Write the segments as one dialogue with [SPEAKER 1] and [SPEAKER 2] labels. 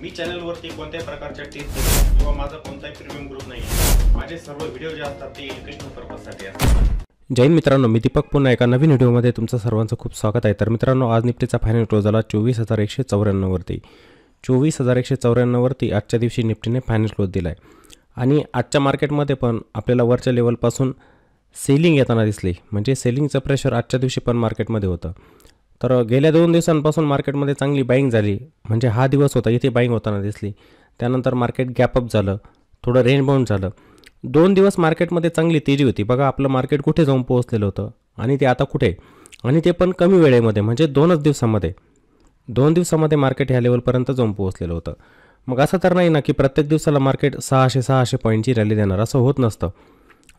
[SPEAKER 1] मी चॅनलवरती कोणत्याही प्रकारच्या टिप्स किंवा माझा कोणताही प्रीमियम ग्रुप नाही आहे। माझे सर्व व्हिडिओ जे असतात ते एज्युकेशनल पर्पजसाठी असतात।
[SPEAKER 2] जय हिंद मित्रांनो, मी दीपक पुन्हा एका नवीन व्हिडिओमध्ये तुमचं सर्वांचं खूप स्वागत आहे। तर मित्रांनो, आज निफ्टीचा फायनल क्लोज झाला 24,194 वरती। 24,194 वरती आजच्या दिवशी निफ्टीने फायनल क्लोज दिला आहे आणि आजच्या मार्केटमध्ये पण आपल्याला वरच्या लेवलपासून सेलिंग येताना दिसली, म्हणजे सेलिंगचं प्रेशर आजच्या दिवशी पण मार्केटमध्ये होतं। तर गेल्या 2 दिवसांपासून मार्केटमध्ये चांगली बाईंग झाली, म्हणजे हा दिवस होता इथे बाईंग होताना दिसली। त्यानंतर मार्केट गॅपअप झालं, थोडं रेंज बाउंड झालं। 2 दिवस मार्केटमध्ये चांगली तेजी होती। बघा आपलं मार्केट कुठे जाऊन पोहोचलेलं होतं आणि ते आता कुठे, आणि ते पण कमी वेळेमध्ये, म्हणजे 2 दिवसामध्ये 2 दिवसामध्ये मार्केट ह्या लेवलपर्यंत जाऊन पोहोचलेलं होतं। मग असं तर नाही ना की प्रत्येक दिवसाला मार्केट 600 पॉईंटची रॅली देणार, असं होत नसतं।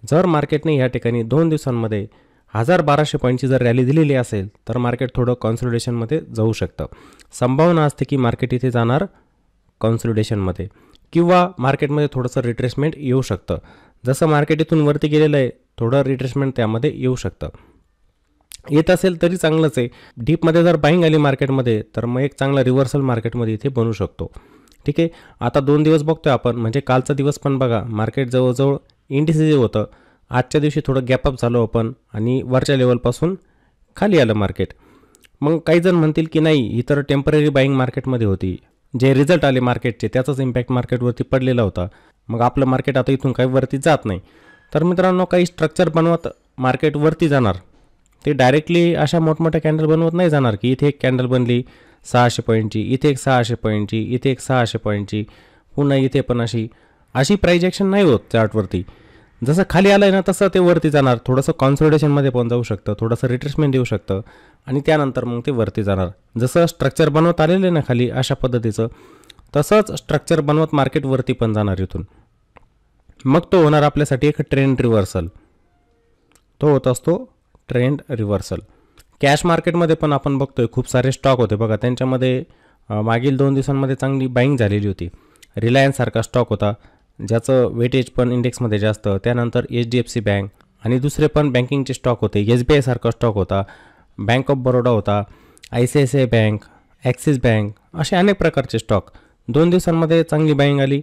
[SPEAKER 2] जर मार्केटने ह्या ठिकाणी 2 दिवसांमध्ये 1200 पॉईंटची जर रॅली दिलेली असेल तर मार्केट थोडं कॉन्सोलिडेशनमध्ये जाऊ शकतं। संभावना असते की मार्केट इथे जाणार कॉन्सोलिडेशनमध्ये, किंवा मार्केटमध्ये थोडंसं रिट्रेसमेंट येऊ शकतं। जसं मार्केट इथून वरती गेलेलं आहे, थोडं रिट्रेसमेंट त्यामध्ये येऊ शकतं। येत असेल तरी चांगलंच आहे। डीपमध्ये जर बाईंग आली मार्केटमध्ये तर मग एक चांगला रिव्हर्सल मार्केटमध्ये इथे बनू शकतो। ठीक आहे, आता 2 दिवस बघतोय आपण, म्हणजे कालचा दिवस पण बघा मार्केट जवळजवळ इंडिसिसिव्ह होतं। आजच्या दिवशी थोडं गॅपअप झालं आपण आणि वरच्या लेवलपासून खाली आलं मार्केट। मग काही जण म्हणतील की नाही, ही तर टेम्पररी बाईंग मार्केटमध्ये होती, जे रिझल्ट आले मार्केटचे त्याचाच इम्पॅक्ट मार्केटवरती पडलेला होता, मग आपलं मार्केट आता इथून काही वरती जात नाही। तर मित्रांनो, काही स्ट्रक्चर बनवत मार्केट वरती जाणार, ते डायरेक्टली अशा मोठमोठ्या कॅन्डल बनवत नाही जाणार की इथे एक कॅन्डल बनली 600 पॉईंटची, इथे एक 600 पॉईंटची, इथे एक 600 पॉईंटची, पुन्हा इथे पण अशी प्राइस ॲक्शन नाही होत चार्टवरती। जसं खाली आलं आहे ना तसं ते वरती जाणार, थोडंसं कॉन्सोलिडेशनमध्ये पण जाऊ शकतं, थोडंसं रिट्रेसमेंट येऊ शकतं आणि त्यानंतर मग ते वरती जाणार। जसं स्ट्रक्चर बनवत आलेलं आहे ना खाली अशा पद्धतीचं, तसंच स्ट्रक्चर बनवत मार्केट वरती पण जाणार इथून। मग तो होणार आपल्यासाठी एक ट्रेंड रिव्हर्सल, तो होत असतो ट्रेंड रिव्हर्सल। कॅश मार्केटमध्ये पण आपण बघतोय खूप सारे स्टॉक होते बघा, त्यांच्यामध्ये मागील 2 दिवसांमध्ये चांगली बाईंग झालेली होती। रिलायन्स सारखा स्टॉक होता ज्याचं वेटेज पण इंडेक्समध्ये जास्त, त्यानंतर HDFC बँक आणि दुसरे पण बँकिंगचे स्टॉक होते। SBI सारखा स्टॉक होता, बँक ऑफ बरोडा होता, ICICI बँक, ॲक्सिस बँक, असे अनेक प्रकारचे स्टॉक 2 दिवसांमध्ये चांगली बाईंग आली।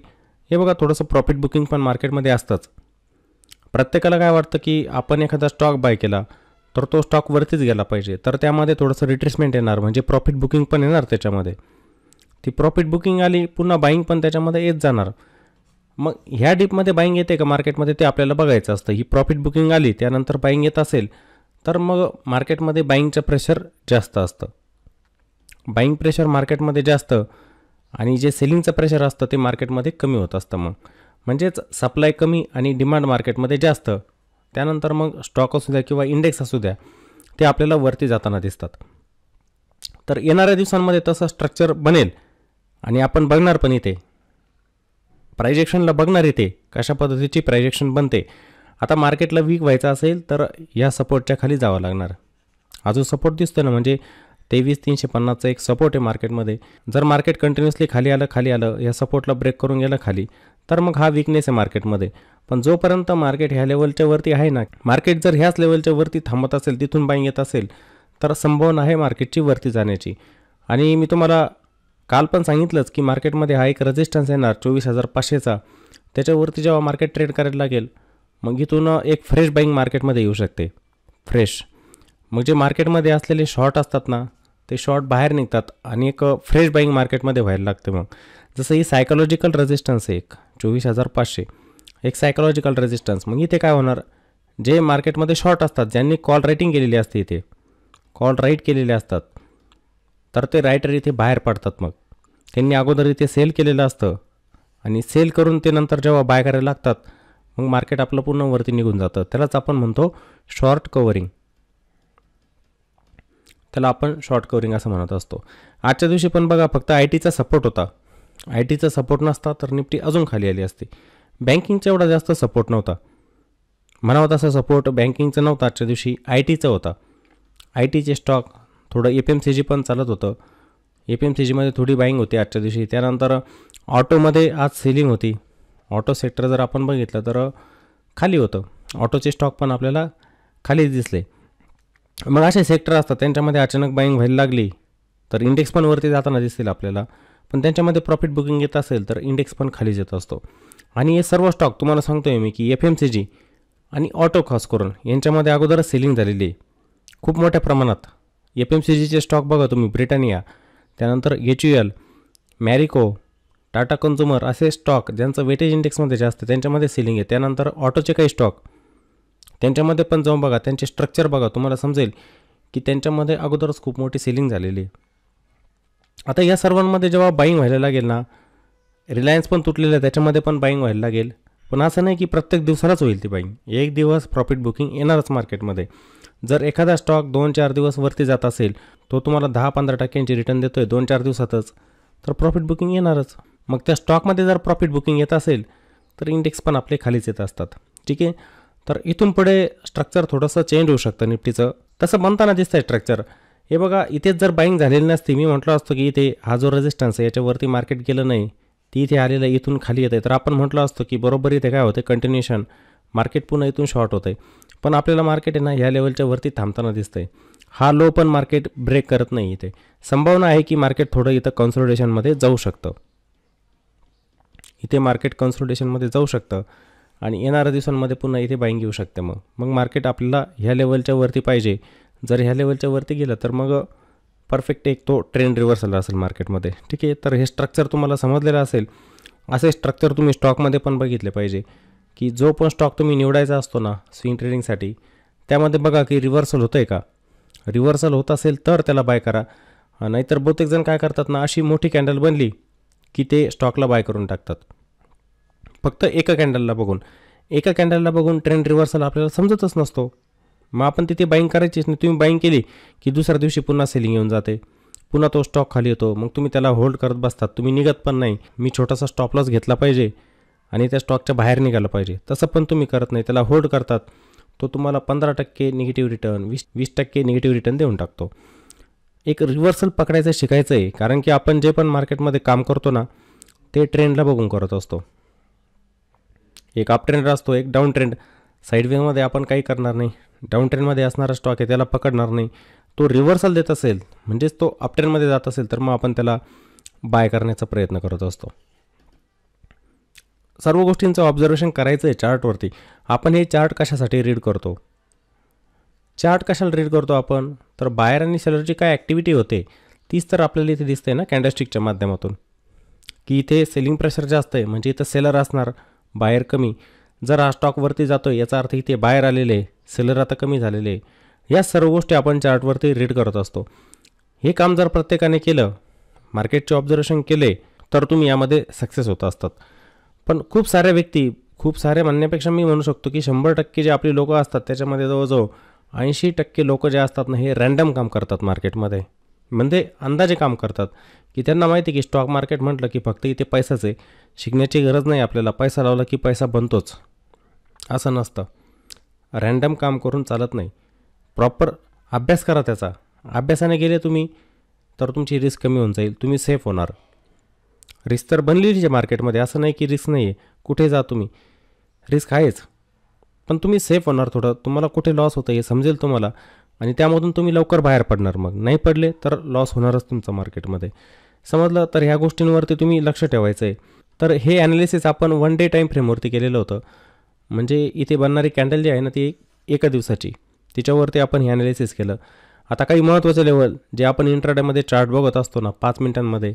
[SPEAKER 2] हे बघा, थोडंसं प्रॉफिट बुकिंग पण मार्केटमध्ये असतंच। प्रत्येकाला काय वाटतं की आपण एखादा स्टॉक बाय केला तर तो स्टॉक वरतीच गेला पाहिजे, तर त्यामध्ये थोडंसं रिट्रेसमेंट येणार, म्हणजे प्रॉफिट बुकिंग पण येणार त्याच्यामध्ये। ती प्रॉफिट बुकिंग आली, पुन्हा बाईंग पण त्याच्यामध्ये येत जाणार। मग ह्या डीपमध्ये बाईंग येते का मार्केटमध्ये ते आपल्याला बघायचं असतं। ही प्रॉफिट बुकिंग आली त्यानंतर बाईंग येत असेल तर मग मार्केटमध्ये बाईंगचं प्रेशर जास्त असतं, बाईंग प्रेशर मार्केटमध्ये जास्त, आणि जे सेलिंगचं प्रेशर असतं ते मार्केटमध्ये कमी होत असतं। मग म्हणजेच सप्लाय कमी आणि डिमांड मार्केटमध्ये जास्त, त्यानंतर मग स्टॉक असू द्या किंवा इंडेक्स असू द्या ते आपल्याला वरती जाताना दिसतात। तर येणाऱ्या दिवसांमध्ये तसं स्ट्रक्चर बनेल आणि आपण बघणार पण इथे प्राइस ॲक्शनला बघणार इथे कशा पद्धतीची प्राइस ॲक्शन बनते। आता मार्केटला वीक व्हायचं असेल तर या सपोर्टच्या खाली जावं लागणार। हा जो सपोर्ट दिसतो ना, म्हणजे 23,350चा एक सपोर्ट आहे मार्केटमध्ये। जर मार्केट कंटिन्युअसली खाली आलं या सपोर्टला ब्रेक करून गेलं खाली, तर मग हा वीकनेस आहे मार्केटमध्ये। पण जोपर्यंत मार्केट ह्या लेवलच्या वरती आहे ना, मार्केट जर ह्याच लेवलच्या वरती थांबत असेल, तिथून बाईंग येत असेल, तर संभावना आहे मार्केटची वरती जाण्याची। आणि मी तुम्हाला काल पण सांगितलंच की मार्केटमध्ये हा एक रेजिस्टन्स येणार 24,500चा, त्याच्यावरती जेव्हा मार्केट ट्रेड करायला लागेल मग इथून एक फ्रेश बाईंग मार्केटमध्ये येऊ शकते, फ्रेश। मग जे मार्केटमध्ये असलेले शॉर्ट असतात ना, ते शॉर्ट बाहेर निघतात आणि एक फ्रेश बाईंग मार्केटमध्ये व्हायला लागते। मग जसं ही सायकोलॉजिकल रेजिस्टन्स आहे एक 24,500, एक सायकोलॉजिकल रेजिस्टन्स। मग इथे काय होणार, जे मार्केटमध्ये शॉर्ट असतात, ज्यांनी कॉल रायटिंग केलेली असते, इथे कॉल राईट केलेले असतात, तर ते रायटर इथे बाहेर पडतात। मग त्यांनी अगोदर इथे सेल केलेलं असतं आणि सेल करून ते नंतर जेव्हा बाय करायला लागतात मग मार्केट आपलं पूर्ण वरती निघून जातं। त्यालाच आपण म्हणतो शॉर्ट कव्हरिंग, त्याला आपण शॉर्ट कव्हरिंग असं म्हणत असतो। आजच्या दिवशी पण बघा फक्त ITचा सपोर्ट होता, ITचा सपोर्ट नसता तर निफ्टी अजून खाली आली असती। बँकिंगचा एवढा जास्त सपोर्ट नव्हता, म्हणावं तसा सपोर्ट बँकिंगचं नव्हता आजच्या दिवशी, ITचा होता। ITचे स्टॉक, थोडं FMCG पण चालत होतं, FMCGमध्ये थोडी बाईंग होती आजच्या दिवशी। त्यानंतर ऑटोमध्ये आज सेलिंग होती, ऑटो सेक्टर जर आपण बघितलं तर खाली होतं, ऑटोचे स्टॉक पण आपल्याला खाली दिसले। मग असे सेक्टर असतात त्यांच्यामध्ये अचानक बाईंग व्हायला लागली तर इंडेक्स पण वरती जाताना दिसतील आपल्याला, पण त्यांच्यामध्ये प्रॉफिट बुकिंग येत असेल तर इंडेक्स पण खालीच येत असतो. आणि हे सर्व स्टॉक तुम्हाला सांगतो आहे मी की FMCG आणि ऑटो खास करून यांच्यामध्ये अगोदरच सेलिंग झालेली आहे खूप मोठ्या प्रमाणात. FMCGचे स्टॉक बघा तुम्ही, ब्रिटानिया, त्यानंतर HUL, मॅरिको, टाटा कन्झ्युमर असे स्टॉक ज्यांचं वेटेज इंडेक्समध्ये जास्त त्यांच्यामध्ये सेलिंग आहे. त्यानंतर ऑटोचे काही स्टॉक त्यांच्यामध्ये पण जाऊन बघा, त्यांचे स्ट्रक्चर बघा, तुम्हाला समजेल की त्यांच्यामध्ये अगोदरच खूप मोठी सेलिंग झालेली आहे. आता या सर्वांमध्ये जेव्हा बाईंग व्हायला लागेल ना, रिलायन्स पण तुटलेलं आहे त्याच्यामध्ये पण बाईंग व्हायला लागेल. पण असं नाही की प्रत्येक दिवसालाच होईल ती बाईंग. एक दिवस प्रॉफिट बुकिंग येणारच मार्केटमध्ये. जर एखादा स्टॉक 2-4 दिवस वरती जात असेल, तो तुम्हाला 10-15% रिटर्न देतो आहे 2-4 दिवसातच, तर प्रॉफिट बुकिंग येणारच. मग त्या स्टॉकमध्ये जर प्रॉफिट बुकिंग येत असेल तर इंडेक्स पण आपले खालीच येत असतात. ठीक आहे, तर इथून पुढे स्ट्रक्चर थोडंसं चेंज होऊ शकतं निफ्टीचं. तसं बनताना दिसतं आहे स्ट्रक्चर. हे बघा, इथेच जर बाईंग झालेली नसती, मी म्हटलं असतो की इथे हा जो रेजिस्टन्स आहे याच्यावरती मार्केट गेलं नाही, ती इथे आलेलं इथून खाली येतं आहे, तर आपण म्हटलं असतो की बरोबर इथे काय होतं, कंटिन्युएशन मार्केट पुन्हा इथून शॉर्ट होतं आहे. पण आपल्याला मार्केट आहे ना ह्या लेवलच्या वरती थांबताना दिसतं आहे. हा लो पण मार्केट ब्रेक करत नाही. इथे संभावना आहे की मार्केट थोडं इथं कन्सोलिडेशनमध्ये जाऊ शकतं. इथे मार्केट कन्सोलिडेशनमध्ये जाऊ शकतं आणि येणाऱ्या दिवसांमध्ये पुन्हा इथे बाईंग येऊ शकते. मग मार्केट आपल्याला ह्या लेवलच्या वरती पाहिजे. जर ह्या लेवलच्या वरती गेलं तर मग परफेक्ट एक तो ट्रेंड रिव्हर्सल असेल मार्केटमध्ये. ठीक आहे, तर हे स्ट्रक्चर तुम्हाला समजलेलं असेल. असे स्ट्रक्चर तुम्ही स्टॉकमध्ये पण बघितले पाहिजे की जो पण स्टॉक तुम्ही निवडायचा असतो ना स्विंग ट्रेडिंगसाठी, त्यामध्ये बघा की रिव्हर्सल होतं आहे का. रिव्हर्सल होत असेल तर त्याला बाय करा. नाहीतर बहुतेक जण काय करतात ना, अशी मोठी कॅन्डल बनली की ते स्टॉकला बाय करून टाकतात फक्त एका कॅन्डलला बघून. ट्रेंड रिव्हर्सल आपल्याला समजतच नसतो. मग आपण तिथे बाईंग करायचीच नाही. तुम्ही बाईंग केली की दुसऱ्या दिवशी पुन्हा सेलिंग येऊन जाते, पुन्हा तो स्टॉक खाली येतो. मग तुम्ही त्याला होल्ड करत बसतात, तुम्ही निघत पण नाही. मी छोटासा स्टॉप लॉस घेतला पाहिजे आणि त्या स्टॉकच्या बाहेर निघालं पाहिजे, तसं पण तुम्ही करत नाही. त्याला होल्ड करतात, तो तुम्हाला 15% निगेटिव्ह रिटर्न, 20% निगेटिव्ह रिटर्न देऊन टाकतो. एक रिव्हर्सल पकडायचं शिकायचं आहे, कारण की आपण जे पण मार्केटमध्ये काम करतो ना ते ट्रेंडला बघून करत असतो. एक अप ट्रेंड असतो, एक डाऊन ट्रेंड. साईडवेमध्ये आपण काही करणार नाही. डाऊन ट्रेंडमध्ये असणारा स्टॉक आहे त्याला पकडणार नाही. तो रिव्हर्सल देत असेल म्हणजेच तो अप ट्रेंडमध्ये जात असेल तर मग आपण त्याला बाय करण्याचा प्रयत्न करत असतो. सर्व गोष्टींचं ऑब्झर्वेशन करायचं आहे चार्टवरती. आपण हे चार्ट कशासाठी रीड करतो, चार्ट कशाला रीड करतो आपण, तर बायर आणि सेलरची काय ॲक्टिव्हिटी होते तीच तर आपल्याला इथे दिसते ना कॅन्डलस्टिकच्या माध्यमातून, की इथे सेलिंग प्रेशर जास्त आहे म्हणजे इथं सेलर असणार, बायर कमी. जर हा स्टॉक वरती जातो याचा अर्थ इथे बायर आलेले आहे, सेलर आता कमी झालेले आहे. या सर्व गोष्टी आपण चार्टवरती रीड करत असतो. हे काम जर प्रत्येकाने केलं, मार्केटचे ऑब्झर्वेशन केले, तर तुम्ही यामध्ये सक्सेस होत असतात. पण खूप साऱ्या व्यक्ती, खूप सारे म्हणण्यापेक्षा मी म्हणू शकतो की 100% जे आपली लोकं असतात त्याच्यामध्ये जवळजवळ 80% लोकं जे असतात ना हे रँडम काम करतात मार्केटमध्ये. म्हणजे अंदाजे काम करतात की त्यांना माहिती की स्टॉक मार्केट म्हटलं की फक्त इथे पैसाच आहे, शिकण्याची गरज नाही आपल्याला, पैसा लावला की पैसा बनतोच असं नसतं. रँडम काम करून चालत नाही. प्रॉपर अभ्यास करा त्याचा. अभ्यासाने गेले तुम्ही तर तुमची रिस्क कमी होऊन जाईल, तुम्ही सेफ होणार. रिस्क तर बनलेलीच आहे मार्केटमध्ये, असं नाही की रिस्क नाही आहे. कुठे जा तुम्ही, रिस्क आहेच, पण तुम्ही सेफ होणार. थोडं तुम्हाला कुठे लॉस होतं हे समजेल तुम्हाला आणि त्यामधून तुम्ही लवकर बाहेर पडणार. मग नाही पडले तर लॉस होणारच तुमचं मार्केटमध्ये. समजलं, तर ह्या गोष्टींवरती तुम्ही लक्ष ठेवायचं आहे. तर हे ॲनालिसिस आपण 1 डे टाईम फ्रेमवरती केलेलं होतं. म्हणजे इथे बनणारी कॅन्डल जी आहे ना ती एका दिवसाची, तिच्यावरती आपण हे ॲनालिसिस केलं. आता काही महत्त्वाचे लेवल जे आपण इंट्राडेमध्ये चार्ट बघत असतो ना 5 मिनिटांमध्ये,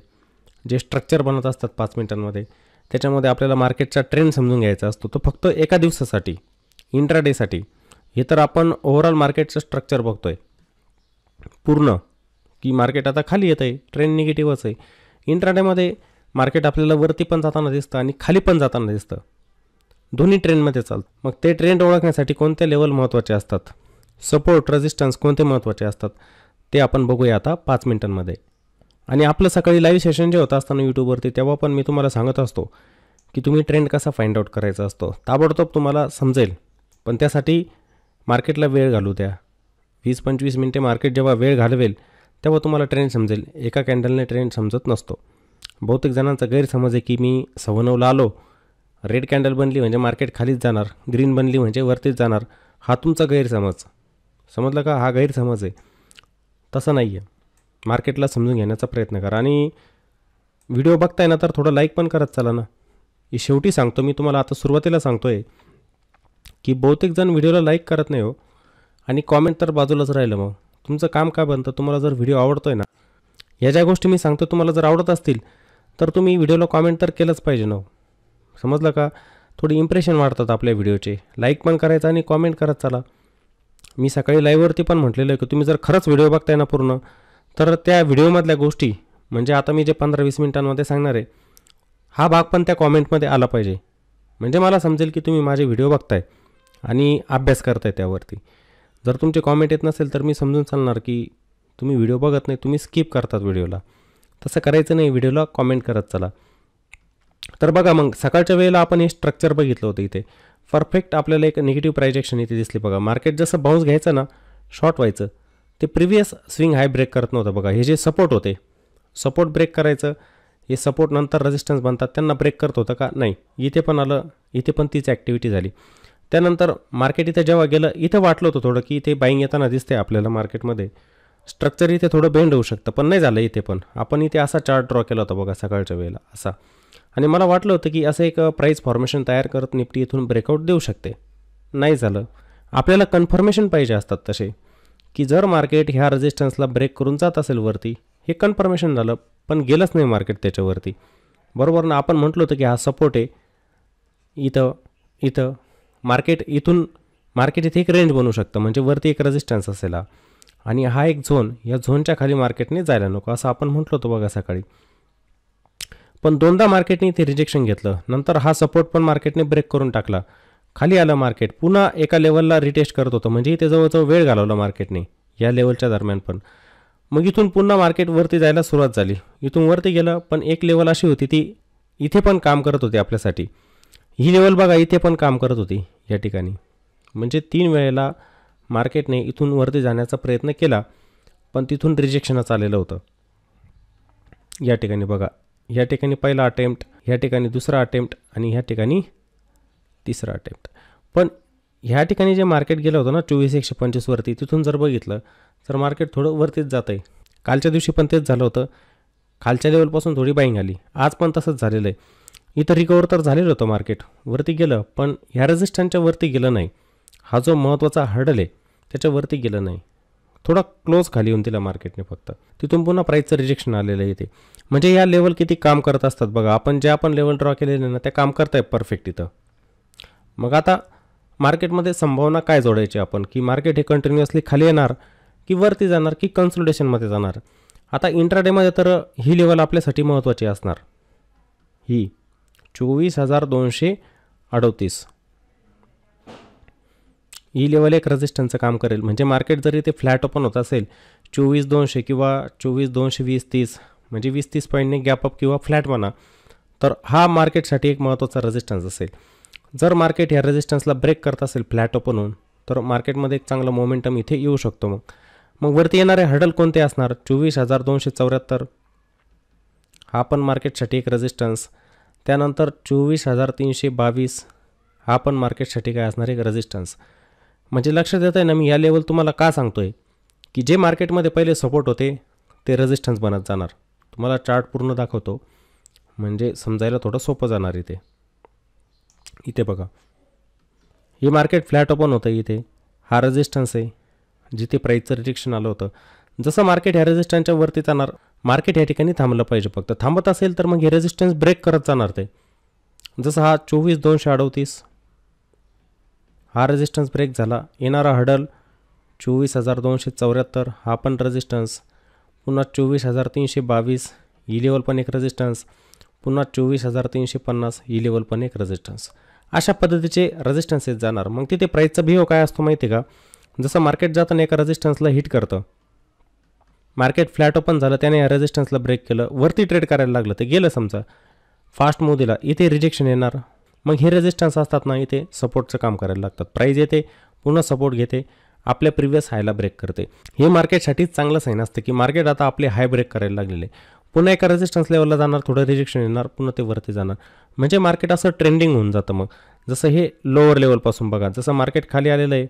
[SPEAKER 2] जे स्ट्रक्चर बनत असतात 5 मिनिटांमध्ये, त्याच्यामध्ये आपल्याला मार्केटचा ट्रेंड समजून घ्यायचा असतो. तो फक्त एका दिवसासाठी, इंट्राडेसाठी. हे तर आपण ओव्हरऑल मार्केटचं स्ट्रक्चर बघतो आहे पूर्ण, की मार्केट आता खाली येतं आहे, ट्रेंड निगेटिव्हच आहे. इंट्राडेमध्ये मार्केट आपल्याला वरती पण जाताना दिसतं आणि खाली पण जाताना दिसतं, दोन्ही ट्रेंडमध्ये चालतं. मग ते ट्रेंड ओळखण्यासाठी कोणते लेवल महत्त्वाचे असतात, सपोर्ट, रेजिस्टन्स कोणते महत्त्वाचे असतात ते आपण बघूया आता 5 मिनिटांमध्ये. आणि आपलं सकाळी लाईव्ह सेशन जे होतं असताना यूट्यूबवरती, तेव्हा पण मी तुम्हाला सांगत असतो की तुम्ही ट्रेंड कसा फाइंड आउट करायचा असतो. ताबडतोब तुम्हाला समजेल, पण त्यासाठी मार्केटला वेळ घालू द्या. 20-25 मिनटे मार्केट जेव्हा वेळ घालवेल तेव्हा तुम्हाला ट्रेंड समजेल. एका कॅन्डलने ट्रेंड समजत नसतो. बहुतेक जणांचा गैरसमज आहे की मी 9:15ला आलो, रेड कॅन्डल बनली म्हणजे मार्केट खालीच जाणार, ग्रीन बनली म्हणजे वरतीच जाणार. हा तुमचा गैरसमज. समजलं का, हा गैरसमज आहे. तसं नाही आहे. मार्केटला समजून घेण्याचा प्रयत्न करा. आणि व्हिडिओ बघताय ना तर थोडं लाईक पण करत चला ना. हे शेवटी सांगतो मी तुम्हाला, आता सुरुवातीला सांगतो आहे की बहुतेक जण व्हिडिओला लाईक करत नाही हो, आणि कॉमेंट तर बाजूलाच राहिलं. मग तुमचं काम काय बनतं? तुम्हाला जर व्हिडिओ आवडतोय ना, या ज्या गोष्टी मी सांगतो तुम्हाला जर आवडत असतील तर तुम्ही व्हिडिओला कॉमेंट तर केलंच पाहिजे ना. समजलं का? थोडी इम्प्रेशन वाढतात आपल्या व्हिडिओचे. लाईक पण करायचं आणि कॉमेंट करत चला. मी सकाळी लाईव्हवरती पण म्हटलेलं आहे की तुम्ही जर खरंच व्हिडिओ बघताय ना पूर्ण, तर त्या व्हिडिओमधल्या गोष्टी म्हणजे आता मी जे 15-20 मिनिटांमध्ये सांगणार आहे, हा भाग पण त्या कॉमेंटमध्ये आला पाहिजे. म्हणजे मला समजेल की तुम्ही माझे व्हिडिओ बघताय आणि अभ्यास करताय त्यावरती. जर तुमचे कॉमेंट येत नसेल तर मी समजून चालणार की तुम्ही व्हिडिओ बघत नाही, तुम्ही स्किप करतात व्हिडिओला. तसं करायचं नाही, व्हिडिओला कॉमेंट करत चला. तर बघा, मग सकाळच्या वेळेला आपण हे स्ट्रक्चर बघितलं होतं. इथे परफेक्ट आपल्याला एक निगेटिव्ह प्रायजेक्शन इथे दिसली बघा. मार्केट जसं बाउन्स घ्यायचं ना, शॉर्ट व्हायचं, ते प्रिव्हियस स्विंग हाय ब्रेक करत नव्हतं बघा. हे जे सपोर्ट होते, सपोर्ट ब्रेक करायचं, हे सपोर्ट नंतर रेजिस्टन्स बनतात, त्यांना ब्रेक करत होतं का? नाही. इथे पण आलं, इथे पण तीच ॲक्टिव्हिटी झाली. त्यानंतर मार्केट इथे जेव्हा गेलं, इथं वाटलं होतं थोडं की इथे बाईंग येताना दिसते आपल्याला मार्केटमध्ये. स्ट्रक्चर इथे थोडं बेंड होऊ शकतं, पण नाही झालं. इथे पण आपण इथे असा चार्ट ड्रॉ केला होता बघा सकाळच्या वेळेला असा, आणि मला वाटलं होतं की असं एक प्राईस फॉर्मेशन तयार करत निफ्टी इथून ब्रेकआउट देऊ शकते. नाही झालं. आपल्याला कन्फर्मेशन पाहिजे असतात तसे, की जर मार्केट ह्या रेजिस्टन्सला ब्रेक करून जात असेल वरती, हे कन्फर्मेशन झालं, पण गेलंच नाही मार्केट त्याच्यावरती. बरोबर ना? आपण म्हटलं होतं की हा सपोर्ट आहे इथं मार्केट इथे एक रेंज बनवू शकतं, म्हणजे वरती एक रेजिस्टन्स असेल हा, आणि हा एक झोन, या झोनच्या खाली मार्केटने जायला नको असं आपण म्हटलं होतं बघा सकाळी. पण दोनदा मार्केटने इथे रिजेक्शन घेतलं. नंतर हा सपोर्ट पण मार्केटने ब्रेक करून टाकला. खाली आलं मार्केट, पुन्हा एका लेवलला रिटेस्ट करत होतं, म्हणजे इथे जवळजवळ वेळ घालवला मार्केटने या लेवलच्या दरम्यान पण. मग इथून पुन्हा मार्केट वरती जायला सुरुवात झाली. इथून वरती गेलं, पण एक लेवल अशी होती ती इथे पण काम करत होती आपल्यासाठी. ही लेवल बघा इथे पण काम करत होती या ठिकाणी. म्हणजे 3 वेळेला मार्केटने इथून वरती जाण्याचा प्रयत्न केला, पण तिथून रिजेक्शनच आलेलं होतं. या ठिकाणी बघा, या ठिकाणी पहिला अटेम्प्ट, ह्या ठिकाणी दुसरा अटेम्प्ट, आणि ह्या ठिकाणी तिसरा अटेम्प्ट. पण ह्या ठिकाणी जे मार्केट गेलं होतं ना 24,125 वरती, तिथून जर बघितलं तर मार्केट थोडं वरतीच जात आहे. कालच्या दिवशी पण तेच झालं होतं. खालच्या लेवलपासून थोडी बाईंग आली. आज पण तसंच झालेलं आहे. इथं रिकवर तर झालेलं होतं, मार्केट वरती गेलं, पण ह्या रेजिस्टन्सच्या वरती गेलं नाही. हा जो महत्त्वाचा हर्डल आहे त्याच्यावरती गेलं नाही. थोडा क्लोज खाली येऊन दिला मार्केटने फक्त. तिथून पुन्हा प्राईसचं रिजेक्शन आलेलं आहे इथे. म्हणजे या लेवल किती काम करत असतात बघा. आपण लेवल ड्रॉ केलेले ना, त्या काम करताय परफेक्ट इथं. मग आता मार्केटमध्ये संभावना काय जोडायची आपण, की मार्केट हे कंटिन्युअसली खाली येणार, की वरती जाणार, की कन्सोलिडेशनमध्ये जाणार. आता इंट्राडेमध्ये तर ही लेवल आपल्यासाठी महत्त्वाची असणार. ही 24,238 ही लेवल एक रेजिस्टन्सचं काम करेल. म्हणजे मार्केट जर इथे फ्लॅट ओपन होत असेल 24,200 किंवा 24,220-30, म्हणजे 20-30 पॉईंटने गॅप अप किंवा फ्लॅट म्हणा, तर हा मार्केटसाठी एक महत्त्वाचा रेजिस्टन्स असेल. जर मार्केट ह्या रेजिस्टन्सला ब्रेक करत असेल फ्लॅट ओपन होऊन, तर मार्केटमध्ये एक चांगलं मोमेंटम इथे येऊ शकतो. मग वरती येणारे हर्डल कोणते असणार? 24,274 हा पण मार्केटसाठी एक रेजिस्टन्स. त्यानंतर 24,322 हा पण मार्केटसाठी काय असणार? एक रेजिस्टन्स. म्हणजे लक्षात येतं आहे ना मी या लेवल तुम्हाला का सांगतो आहे, की जे मार्केटमध्ये पहिले सपोर्ट होते ते रेजिस्टन्स बनत जाणार. तुम्हाला चार्ट पूर्ण दाखवतो म्हणजे समजायला थोडं सोपं जाणार. इथे बघा, हे मार्केट फ्लॅट ओपन होतं, इथे हा रेजिस्टन्स आहे जिथे प्राईसचं रिजेक्शन आलं होतं. जसं मार्केट ह्या रेजिस्टन्सच्या वरती जाणार, मार्केट या ठिकाणी थांबलं पाहिजे. फक्त थांबत असेल तर मग हे रेजिस्टन्स ब्रेक करत जाणार ते. जसं हा 24,238 हा रेजिस्टन्स ब्रेक झाला. येणारा हर्डल 24,274 हा पण रेजिस्टन्स. पुन्हा 24,322 ही लेवल पण एक रेजिस्टन्स. पुन्हा 24,350 ही लेवल पण एक रेजिस्टन्स. अशा पद्धतीचे रेजिस्टन्सेस जाणार. मग तिथे प्राईसचा बिहेव काय असतो माहिती आहे का? जसं मार्केट जाताना एका रेजिस्टन्सला हिट करतं, मार्केट फ्लॅट ओपन झालं, त्याने या रेजिस्टन्सला ब्रेक केलं, वरती ट्रेड करायला लागलं, ते गेलं समजा, फास्ट मूव दिला, इथे रिजेक्शन येणार. मग हे रेजिस्टन्स असतात ना, इथे सपोर्टचं काम करायला लागतात. प्राईस येते, पुन्हा सपोर्ट घेते, आपल्या प्रिव्हियस हायला ब्रेक करते. हे मार्केटसाठीच चांगलं साईन असतं की मार्केट आता आपले हाय ब्रेक करायला लागलेले. पुन्हा एका रेजिस्टन्स लेवलला जाणार, थोडं रिजेक्शन येणार, पुन्हा ते वरती जाणार. म्हणजे मार्केट असं ट्रेंडिंग होऊन जातं. मग जसं हे लोअर लेवलपासून बघा, जसं मार्केट खाली आलेलं आहे,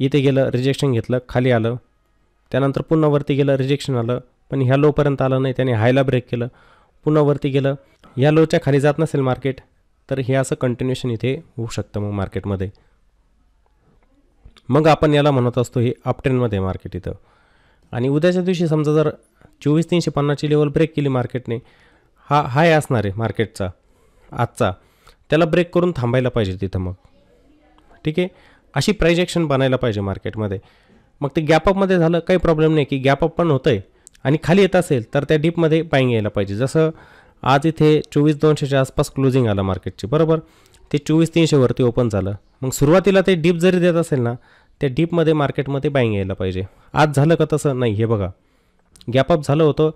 [SPEAKER 2] इथे गेलं, रिजेक्शन घेतलं, खाली आलं, त्यानंतर पुन्हा वरती गेलं, रिजेक्शन आलं, पण ह्या लोपर्यंत आलं नाही, त्याने हायला ब्रेक केलं, पुन्हा वरती गेलं, या लोच्या खाली जात नसेल मार्केट तर हे असं कंटिन्युएशन इथे होऊ शकतं मग मार्केटमध्ये. मग आपण याला म्हणत असतो हे अपट्रेंडमध्ये मार्केट इथं. आणि उद्याच्या दिवशी समजा जर 24,350ची लेवल ब्रेक केली मार्केटने, हा हाय असणार आहे मार्केटचा आजचा, त्याला ब्रेक करून थांबायला पाहिजे तिथं मग. ठीक आहे, अशी प्राइस ॲक्शन बनायला पाहिजे मार्केटमध्ये. मग ते गॅपअपमध्ये झालं काही प्रॉब्लेम नाही, की गॅपअप पण होतं आहे आणि खाली येत असेल तर त्या डीपमध्ये बाईंग यायला पाहिजे. जसं आज इथे 24,200च्या आसपास क्लोजिंग आलं मार्केटची, बरोबर. ते 24,300वरती ओपन झालं. मग सुरुवातीला ते डीप जरी देत असेल ना, त्या डीपमध्ये मार्केटमध्ये बाईंग यायला पाहिजे. आज झालं का तसं नाही. हे बघा, गॅपअप झालं होतं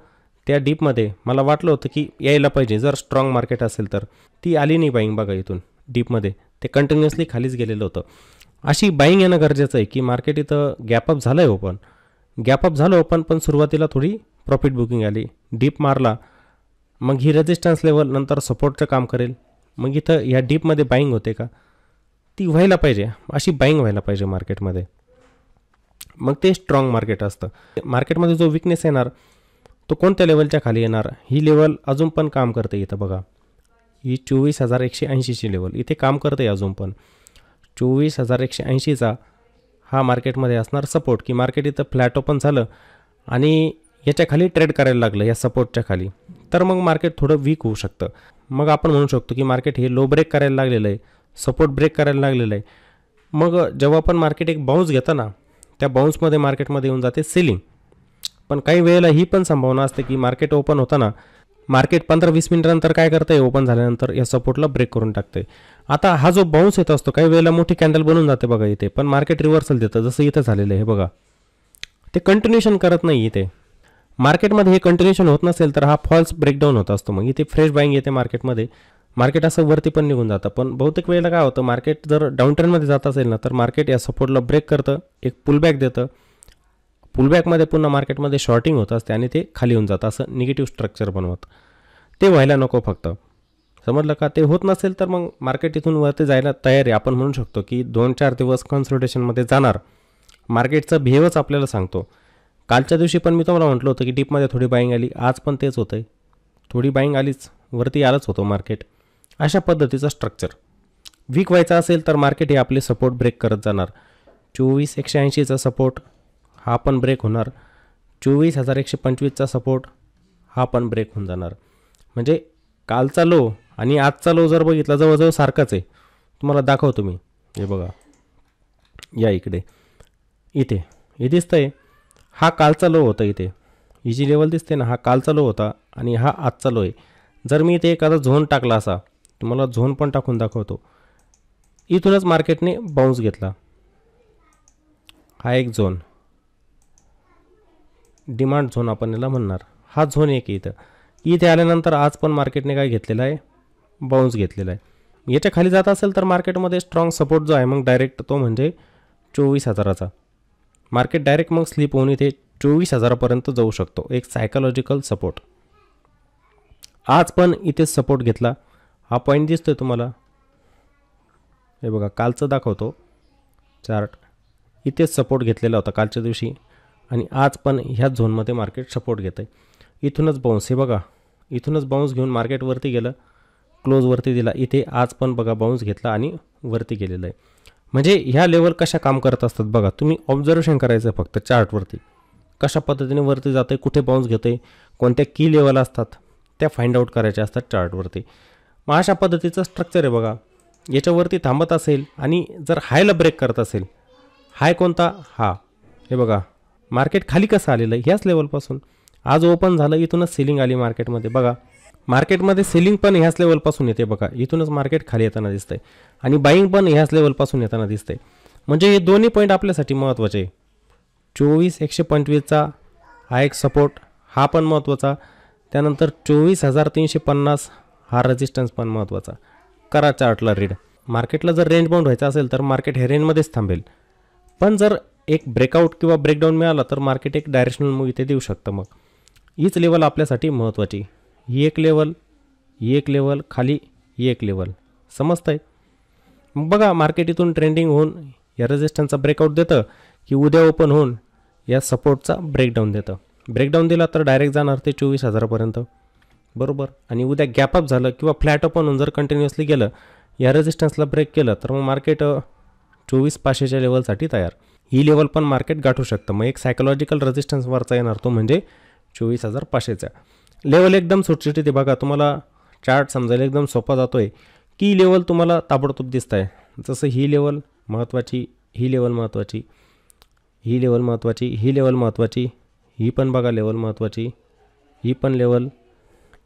[SPEAKER 2] त्या डीपमध्ये, मला वाटलं होतं की यायला पाहिजे जर स्ट्रॉंग मार्केट असेल तर, ती आली नाही बाईंग. बघा इथून डीपमध्ये ते कंटिन्युअसली खालीच गेलेलं होतं. अशी बाईंग येणं गरजेचं आहे की मार्केट इथं गॅपअप झालं आहे ओपन, गॅपअप झालं ओपन, पण सुरुवातीला थोडी प्रॉफिट बुकिंग आली, डीप मारला, मग ही रेजिस्टन्स लेवल नंतर सपोर्टचं काम करेल. मग इथं ह्या डीपमध्ये बाईंग होते का, ती व्हायला पाहिजे. अशी बाईंग व्हायला पाहिजे मार्केटमध्ये, मग ते स्ट्रॉंग मार्केट असतं. मार्केटमध्ये जो विकनेस येणार तो कोणत्या लेवलच्या खाली येणार, ही लेवल अजून पण काम करते. इथं बघा, ही 24,180ची लेवल इथे काम करते अजून पण. 24,180चा हा मार्केटमध्ये असणार सपोर्ट, की मार्केट इथं फ्लॅट ओपन झालं आणि याच्या खाली ट्रेड करायला लागलं या सपोर्टच्या खाली, तर मग मार्केट थोडं वीक होऊ शकतं. मग आपण म्हणू शकतो की मार्केट हे लो ब्रेक करायला लागलेलं आहे, सपोर्ट ब्रेक करायला लागलेलं आहे. मग जेव्हा पण मार्केट एक बाउन्स घेतं ना, त्या बाउन्समध्ये मार्केटमध्ये येऊन जाते सेलिंग. पण काही वेळेला ही पण संभावना असते की मार्केट ओपन होताना मार्केट 15-20 मिनिटानंतर काय करतं आहे, ओपन झाल्यानंतर या सपोर्टला ब्रेक करून टाकते. आता हा जो बाउन्स येत असतो काही वेळेला मोठी कॅन्डल बनून जाते बघा इथे, पण मार्केट रिव्हर्सल देतं जसं इथं झालेलं आहे. बघा, ते कंटिन्युएशन करत नाही इथे मार्केटमध्ये. हे कंटिन्युएशन होत नसेल तर हा फॉल्स ब्रेकडाऊन होत असतो. मग इथे फ्रेश बाईंग येते मार्केटमध्ये, मार्केट असं वरती पण निघून जातं. पण बहुतेक वेळेला काय होतं, मार्केट जर डाऊन ट्रेंडमध्ये जात असेल ना, तर मार्केट या सपोर्टला ब्रेक करतं, एक पुलबॅक देतं, पुलबॅकमध्ये पुन्हा मार्केटमध्ये शॉर्टिंग होत असते आणि ते खाली येऊन जातं, असं निगेटिव्ह स्ट्रक्चर बनवत. ते व्हायला नको फक्त, समजलं का. ते होत नसेल तर मग मार्केट इथून वरती जायला तयार आहे. आपण म्हणू शकतो की 2-4 दिवस कन्सल्टेशनमध्ये जाणार. मार्केटचं बिहेवच आपल्याला सांगतो. कालच्या दिवशी पण मी तुम्हाला म्हटलं होतं की डीपमध्ये थोडी बाईंग आली, आज पण तेच होतं आहे, थोडी बाईंग आलीच, वरती आलंच होतं मार्केट. अशा पद्धतीचं स्ट्रक्चर. वीक व्हायचं असेल तर मार्केट हे आपले सपोर्ट ब्रेक करत जाणार. 24,180चा सपोर्ट हा पण ब्रेक होणार, 24,125चा सपोर्ट हा पण ब्रेक होऊन जाणार. म्हणजे कालचा लो आणि आजचा लो जर बघितला जवळजवळ सारखाच आहे. तुम्हाला दाखवतो मी, हे बघा या इकडे, इथे हे दिसतं आहे, हा कालचा लो होता. इथे ही जी लेवल दिसते ना, हा कालचा लो होता आणि हा आजचा लो आहे. जर मी इथे एखादा झोन टाकला असा, तुम्हाला झोन पण टाकून दाखवतो, इथूनच मार्केटने बाउन्स घेतला. हा एक झोन, डिमांड झोन आपण याला म्हणणार, हा झोन एक इथं. इथे आल्यानंतर आज पण मार्केटने काय घेतलेला आहे, बाउन्स घेतलेला आहे. याच्या खाली जात असेल तर मार्केटमध्ये स्ट्रॉंग सपोर्ट जो आहे मग डायरेक्ट तो म्हणजे 24,000चा. मार्केट डायरेक्ट मग स्लिप होऊन इथे 24,000पर्यंत जाऊ शकतो, एक सायकोलॉजिकल सपोर्ट. आज पण इथेच सपोर्ट घेतला. हा पॉईंट दिसतोय तुम्हाला, हे बघा कालचं दाखवतो चार्ट, इथेच सपोर्ट घेतलेला होता कालच्या दिवशी आणि आज पण ह्याच झोनमध्ये मार्केट सपोर्ट घेतं आहे. इथूनच बाउन्स, हे बघा इथूनच बाउन्स घेऊन मार्केट वरती गेलं, क्लोज वरती दिला. इथे आज पण बघा बाउन्स घेतला आणि वरती गेलेलं आहे. म्हणजे ह्या लेवल कशा काम करत असतात बघा, तुम्ही ऑब्झर्वेशन करायचं फक्त चार्टवरती, कशा पद्धतीने वरती जातं आहे, कुठे बाउन्स घेतं आहे, कोणत्या की लेवल असतात त्या फाइंड आउट करायच्या असतात चार्टवरती. मग अशा पद्धतीचं स्ट्रक्चर आहे बघा. याच्यावरती थांबत असेल आणि जर हायला ब्रेक करत असेल, हाय कोणता, हा हे बघा मार्केट खाली कसं आलेलं आहे ह्याच लेवलपासून. आज ओपन झालं, इथूनच सेलिंग आली मार्केटमध्ये. बघा मार्केटमध्ये सेलिंग पण ह्याच लेवलपासून येते बघा, इथूनच मार्केट खाली येताना दिसतंय आणि बाईंग पण ह्याच लेवलपासून येताना दिसतंय. म्हणजे हे दोन्ही पॉईंट आपल्यासाठी महत्त्वाचे आहे. 24,125चा हा एक सपोर्ट, हा पण महत्त्वाचा. त्यानंतर 24,350 हा रेजिस्टन्स पण महत्त्वाचा. करा चार्टला रीड. मार्केटला जर रेंज बाउंड व्हायचं असेल तर मार्केट हे रेंजमध्येच थांबेल. पण जर एक ब्रेकआउट किंवा ब्रेकडाऊन मिळाला तर मार्केट एक डायरेक्शनल मूव इथे देऊ शकतं. मग हीच लेवल आपल्यासाठी महत्त्वाची. ही एक लेवल, ही एक लेवल, खाली ही एक लेवल, समजतंय. मग बघा मार्केट इथून ट्रेंडिंग होऊन या रेजिस्टन्सचा ब्रेकआउट देतं की उद्या ओपन होऊन या सपोर्टचा ब्रेकडाऊन देतं. ब्रेकडाऊन दिला तर डायरेक्ट जाणार ते 24,000पर्यंत. बरोबर. आणि उद्या गॅप अप झालं किंवा फ्लॅट ओपन होऊन जर कंटिन्युअसली गेलं, या रेजिस्टन्सला ब्रेक केलं, तर मग मार्केट 24,500च्या लेवलसाठी तयार. ही लेवल पण मार्केट गाठू शकतं. मग एक सायकोलॉजिकल रेजिस्टन्सवरचा येणार तो म्हणजे 24,500चा लेवल. एकदम सुटसुटीत आहे बघा. तुम्हाला चार्ट समजायला एकदम सोपा जातो आहे की लेवल तुम्हाला ताबडतोब दिसत आहे. जसं ही लेवल महत्त्वाची, ही लेवल महत्त्वाची, ही लेवल महत्त्वाची, ही लेवल महत्त्वाची, ही पण बघा लेवल महत्त्वाची, ही पण लेवल,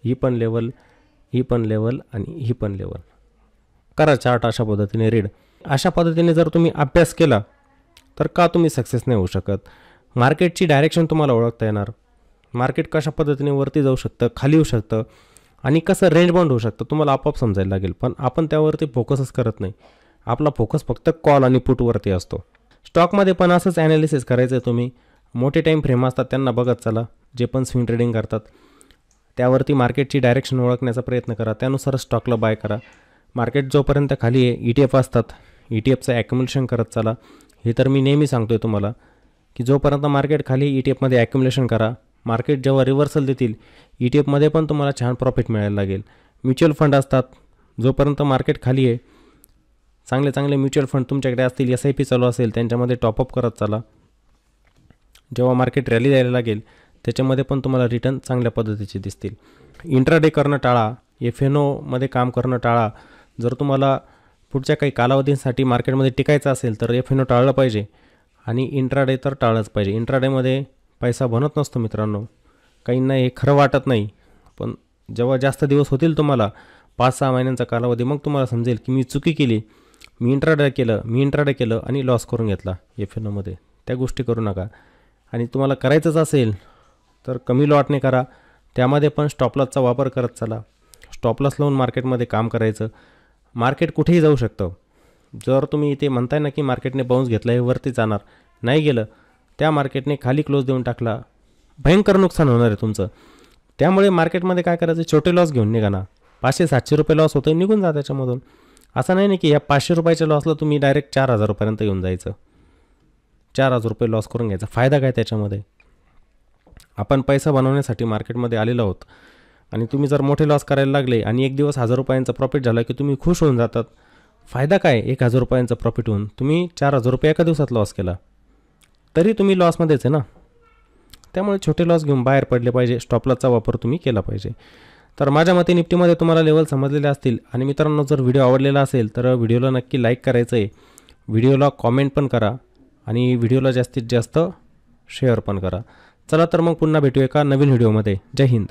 [SPEAKER 2] ही पण लेवल, ही पण लेवल आणि ही पण लेवल. करा चार्ट अशा पद्धतीने रीड. अशा पद्धतीने जर तुम्ही अभ्यास केला तर का तुम्ही सक्सेस नाही होऊ शकत. मार्केटची डायरेक्शन तुम्हाला ओळखता येणार. मार्केट कशा पद्धतीने वरती जाऊ शकतं, खाली येऊ शकतं आणि कसं रेंज बाउंड होऊ शकतं तुम्हाला आपोआप समजायला लागेल. पण आपण त्यावरती फोकसच करत नाही. आपला फोकस फक्त कॉल आणि पुटवरती असतो. स्टॉकमध्ये पण असंच ॲनालिसिस करायचं आहे तुम्ही. मोठे टाईम फ्रेम असतात त्यांना बघत चला. जे पण स्विंग ट्रेडिंग करतात त्यावरती मार्केटची डायरेक्शन ओळखण्याचा प्रयत्न करा. त्यानुसार स्टॉकला बाय करा. मार्केट जोपर्यंत खाली आहे ETF असतात, ETFचं ॲक्युम्युलेशन करत चला. हे तर मी नेहमी सांगतो आहे तुम्हाला की जोपर्यंत मार्केट खाली ETFमध्ये ॲक्युम्युलेशन करा. मार्केट जेव्हा रिव्हर्सल देतील ETFमध्ये पण तुम्हाला छान प्रॉफिट मिळायला लागेल. म्युच्युअल फंड असतात. जोपर्यंत मार्केट खाली आहे चांगले चांगले म्युच्युअल फंड तुमच्याकडे असतील, SIP चालू असेल त्यांच्यामध्ये टॉपअप करत चला. जेव्हा मार्केट रॅली द्यायला लागेल त्याच्यामध्ये पण तुम्हाला रिटर्न चांगल्या पद्धतीचे दिसतील. इंट्राडे करणं टाळा. FNOमध्ये काम करणं टाळा. जर तुम्हाला पुढच्या काही कालावधींसाठी मार्केटमध्ये टिकायचं असेल तर FNO टाळलं पाहिजे आणि इंट्राडे तर टाळलंच पाहिजे. इंट्राडेमध्ये पैसा बनत नसतो मित्रांनो. काहींना हे खरं वाटत नाही, पण जेव्हा जास्त दिवस होतील तुम्हाला 5-6 महिन्यांचा कालावधी, मग तुम्हाला समजेल की मी चुकी केली. मी इंट्राडे केलं आणि लॉस करून घेतला FNOमध्ये. त्या गोष्टी करू नका. आणि तुम्हाला करायचंच असेल तर कमी लॉटने करा. त्यामध्ये पण स्टॉपलॉसचा वापर करत चला. स्टॉपलॉस लावून मार्केटमध्ये काम करायचं. मार्केट कुठेही जाऊ शकतं. जर तुम्ही इथे म्हणताय ना की मार्केटने बाउन्स घेतला हे वरती जाणार, नाही गेलं, त्या मार्केटने खाली क्लोज देऊन टाकला, भयंकर नुकसान होणार आहे तुमचं. त्यामुळे मार्केटमध्ये काय करायचं, छोटे लॉस घेऊन निघा ना. 500-700 रुपये लॉस होतं, निघून जा त्याच्यामधून. असं नाही ना की या 500 रुपयाच्या लॉसला तुम्ही डायरेक्ट 4,000 रुपयापर्यंत येऊन जायचं. 4,000 रुपये लॉस करून घ्यायचा. फायदा काय त्याच्यामध्ये. आपण पैसा बनवण्यासाठी मार्केटमध्ये आलेलो आहोत आणि तुम्ही जर मोठे लॉस करायला लागले आणि एक दिवस 1,000 रुपयांचा प्रॉफिट झाला की तुम्ही खुश होऊन जातात. फायदा काय 1,000 रुपयांचा प्रॉफिट होऊन. तुम्ही 4,000 रुपये एका दिवसात लॉस केला तरी तुम्ही लॉसमध्येच आहे ना. त्यामुळे छोटे लॉस घेऊन बाहेर पडले पाहिजे. स्टॉपलॉसचा वापर तुम्ही केला पाहिजे. तर माझ्या मते निफ्टीमध्ये तुम्हाला लेवल समजलेले असतील. आणि मित्रांनो, जर व्हिडिओ आवडलेला असेल तर व्हिडिओला नक्की लाईक करायचं आहे. व्हिडिओला कॉमेंट पण करा आणि व्हिडिओला जास्तीत जास्त शेअर पण करा. चला तर मग पुन्हा भेटूया एका नवीन व्हिडिओमध्ये. जय हिंद.